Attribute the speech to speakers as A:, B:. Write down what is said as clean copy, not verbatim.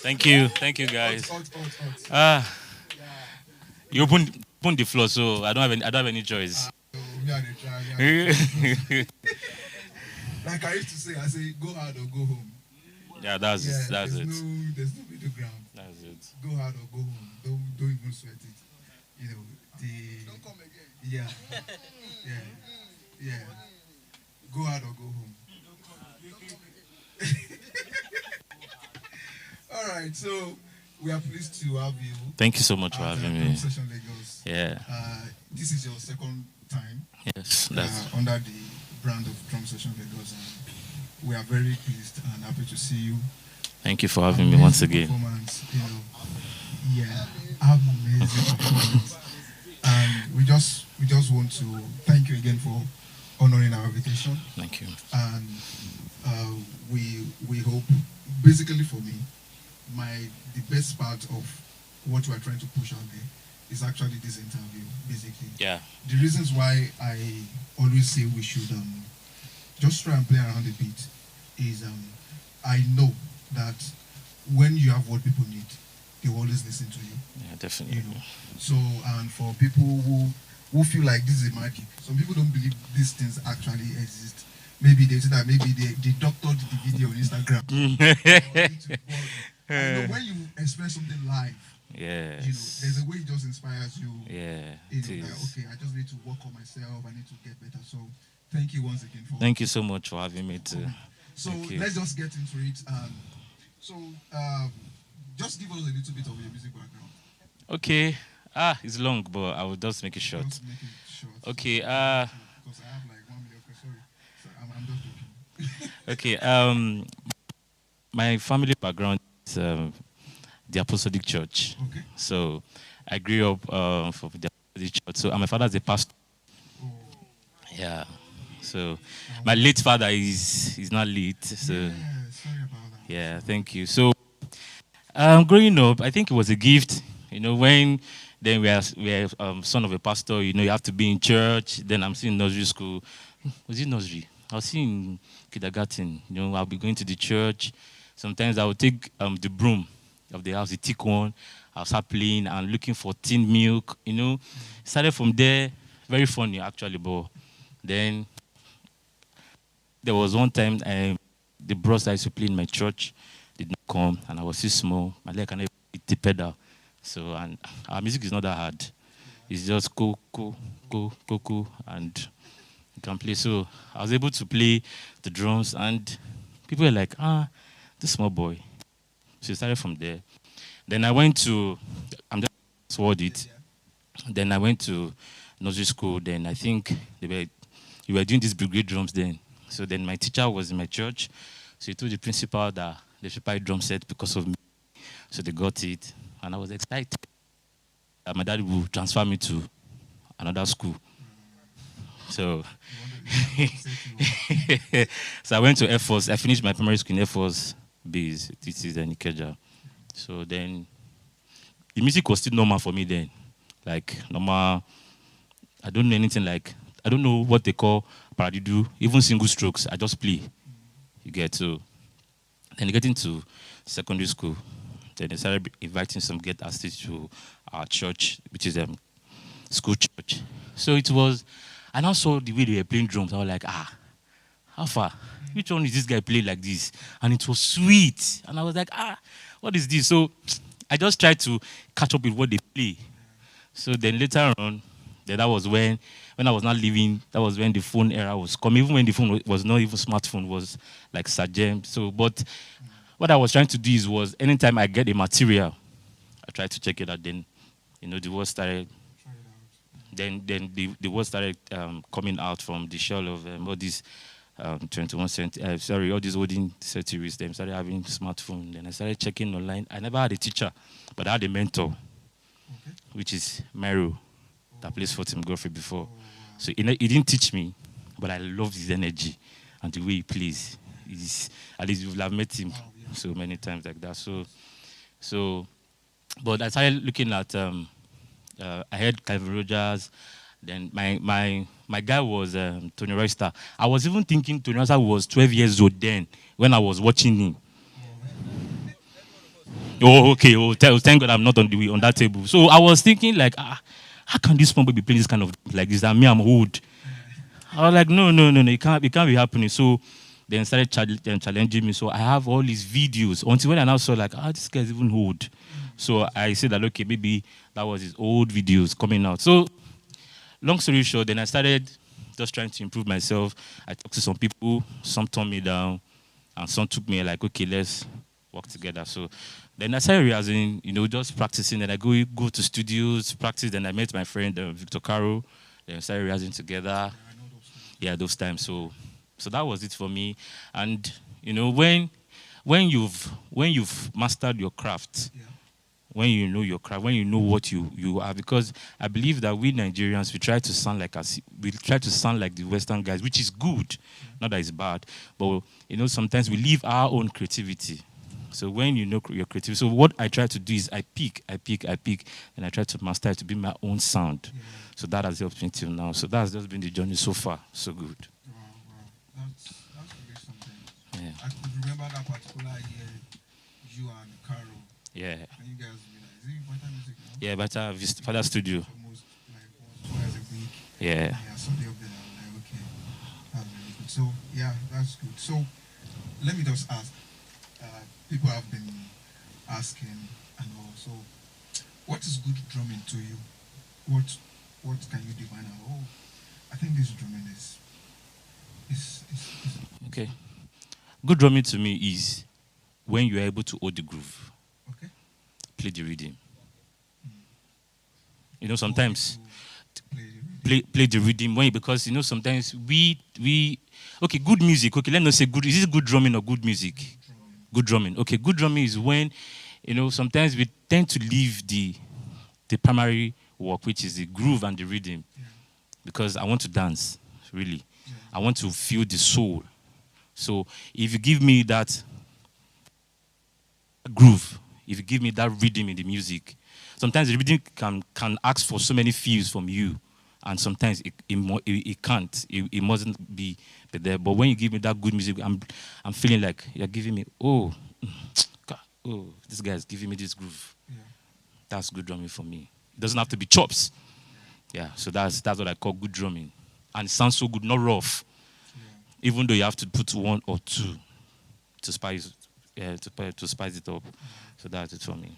A: Thank you, guys.
B: Hot.
A: Ah, you open the floor, so I don't have any choice.
B: Me and the try, me and the try. Like I used to say, I say, go hard or go home.
A: Yeah, that's
B: Yeah,
A: it. That's it.
B: there's no middle ground.
A: That's it.
B: Go hard or go home. Don't even sweat it. You know, don't come again. Yeah, yeah. Go hard or go home. All right, so we are pleased to have you
A: Thank you so much for
B: at
A: having
B: Drum
A: me.
B: Session Lagos.
A: Yeah.
B: This is your second time
A: Yes. That's
B: under the brand of Drum Session Lagos, and we are very pleased and happy to see you.
A: Thank you for having me once again.
B: Performance, yeah, amazing performance, and we just want to thank you again for honoring our invitation.
A: Thank you.
B: And we hope, basically for me, the best part of what we are trying to push out there is actually this interview, basically.
A: Yeah.
B: The reasons why I always say we should just try and play around a bit is I know that when you have what people need, they will always listen to you.
A: Yeah, definitely.
B: So, and for people who feel like this is magic, some people don't believe these things actually exist. Maybe they say that maybe they doctored the video on Instagram. I know when you express something live,
A: yes.
B: there's a way it just inspires you.
A: Yeah.
B: Like, okay, I just need to work on myself. I need to get better. So, thank you once again for.
A: Thank you so much for having me too.
B: So let's just get into it. So, just give us a little bit of your music background.
A: Okay. It's long, but I will just make it short.
B: Just make it short.
A: Okay.
B: Because I have like 1 million questions. Sorry. So I'm just joking.
A: Okay. My family background is the Apostolic Church.
B: Okay.
A: So I grew up from the Apostolic Church. So my father is a pastor.
B: Oh.
A: Yeah. So my late father is not late. So
B: yeah, sorry about that.
A: yeah, thank you. So growing up, I think it was a gift. When then we are son of a pastor. You have to be in church. Then I'm still in nursery school. Was it nursery? I was still in kindergarten. I'll be going to the church. Sometimes I would take the broom of the house, the thick one. I'll start playing and looking for tin milk. Started from there. Very funny actually, but then there was one time the bros I used to play in my church did not come, and I was too small. My leg cannot hit the pedal. So, and our music is not that hard. It's just go, and you can play. So I was able to play the drums, and people were like, this small boy. So it started from there. Then I went to, I'm just sword it. Then I went to nursery school. Then I think you were doing these brigade drums then. So then my teacher was in my church. So he told the principal that they should buy a drum set because of me. So they got it. And I was excited that my dad would transfer me to another school. So, so I went to Air Force. I finished my primary school in Air Force Base. This is in Ikeja. So then, the music was still normal for me then. Like, normal. I don't know anything like, I don't know what they call paradiddle, even single strokes. I just play. You get to. Then you get into secondary school. Then they started inviting some guest artists to our church, which is school church. So it was, I now saw the way they were playing drums. I was like, how far? Which one is this guy playing like this? And it was sweet. And I was like, what is this? So I just tried to catch up with what they play. So then later on, that was when I was not living, that was when the phone era was coming. Even when the phone was not even smartphone, was like Sajem. So, but what I was trying to do was anytime I get a material, I try to check it out. Then, the word started. Then the word started coming out from the shell of all these 21st century, all these olden centuries. Then started having smartphone. Then I started checking online. I never had a teacher, but I had a mentor, which is Mero, that plays for Tim Godfrey before. So he didn't teach me, but I love his energy and the way he plays. At least you'll have met him so many times like that. So, but I started looking at, I heard Calvin Rogers. Then my guy was Tony Royster. I was even thinking Tony Royster was 12 years old then when I was watching him. Oh, okay. Oh, thank God I'm not on that table. So I was thinking like, how can this small baby play this kind of like this? And me, I'm old. I was like, no, no, no, no, it can't be happening. So then started challenging me. So I have all these videos until when I now saw like, this guy's even old. So I said that okay, maybe that was his old videos coming out. So long story short, then I started just trying to improve myself. I talked to some people, some turned me down, and some took me like, okay, let's work together. So then I started realizing, just practicing. Then I go to studios, practice. Then I met my friend Victor Caro. Then we started rehearsing together. Yeah, those times. So that was it for me. And when you've mastered your craft, when you know your craft, when you know what you are, because I believe that we Nigerians we try to sound like the Western guys, which is good, not that it's bad, but sometimes we leave our own creativity. So when you know your creativity, so what I try to do is I pick, and I try to master it to be my own sound. So that has helped me till now. So that's just been the journey so far. So good.
B: Wow. That's really something.
A: Yeah.
B: I could remember that particular year, you and Carol.
A: Yeah.
B: And you guys realize, is it Better Music now?
A: Yeah, Better Father Studio.
B: Almost like twice a week.
A: Yeah.
B: Yeah, Sunday up there. I'm like, okay, that's really good. So yeah, that's good. So let me just ask. People have been asking and all. So, what is good drumming to you? What can you define as? Oh, I think this drumming is
A: Okay. Good drumming to me is when you're able to hold the groove,
B: okay.
A: play the rhythm. Sometimes
B: To play the rhythm.
A: play the rhythm because sometimes we okay, good music. Okay, let's not say good. Is it good drumming or good music? Good drumming. Okay, good drumming is when sometimes we tend to leave the primary work, which is the groove and the rhythm, because I want to dance. Really, I want to feel the soul. So if you give me that groove, if you give me that rhythm in the music, sometimes the rhythm can ask for so many feels from you, and sometimes it can't. It mustn't be there. But when you give me that good music, I'm feeling like you're giving me, God, this guy's giving me this groove.
B: Yeah.
A: That's good drumming for me. It doesn't have to be chops. Yeah, so that's what I call good drumming. And it sounds so good, not rough.
B: Yeah.
A: Even though you have to put one or two to spice it up. So that's it for me.